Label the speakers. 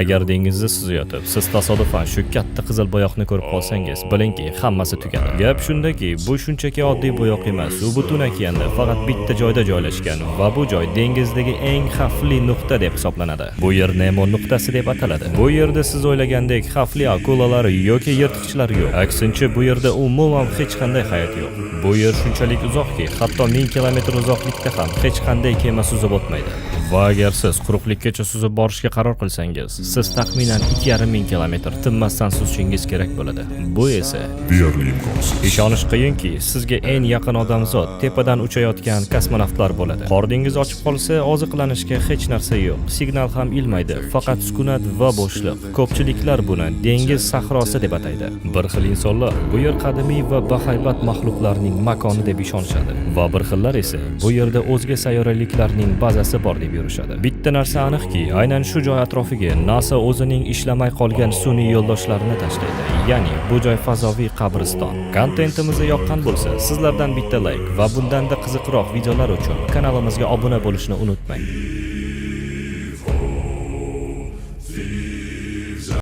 Speaker 1: Agar dengizda suzayotib, siz tasodifan shu katta qizil bo'yoqni ko'rib qolsangiz, bilingki, hammasi tugadi. Gap shundaki, bu shunchaki oddiy bo'yoq emas, u butun okeanda faqat bitta joyda joylashgan va bu joy dengizdagi eng xavfli nuqta deb hisoblanadi. Bu yer Nemo nuqtasi deb ataladi. Bu yerda siz o'ylagandek xavfli akulalar yoki yirtqichlar yo'q. Aksincha, bu yerda umuman hech qanday hayot yo'q. Bu yer shunchalik uzoqki, hatto 1000 kilometr uzoqlikda ham hech qanday kema suzib o'tmaydi. Va agar siz quruqlikkacha suzib borishga qaror qilsangiz, siz taxminan 2500 kilometr tinmasdan suzishingiz kerak bo'ladi. Bu esa
Speaker 2: deyarli imkonsiz.
Speaker 1: ishonish qiyinki, sizga eng yaqin odamzod tepadan uchayotgan kosmonavtlar bo'ladi. Qor dengiz ochib qolsa, oziqlanishga hech narsa yo'q. Signal ham ilmaydi, faqat sukunat va bo'shliq. Ko'pchiliklar buni dengiz sahrosi deb ataydi. Bir xil insonlar bu yer qadimiy va bahaybat maxluqlarning makoni deb ishonishadi va bir xillar esa bu yerda o'zga sayyoraliklarning bazasi bor deb yurishadi. Bitta narsa aniqki, aynan shu joy atrofiga NASA o'zining ishlamay qolgan sun'iy yo'ldoshlarini tashlaydi. Ya'ni bu joy fazoviy qabriston. Kontentimiz yoqqan bo'lsa, sizlardan bitta like va bundanda qiziqroq videolar uchun kanalimizga obuna bo'lishni unutmang.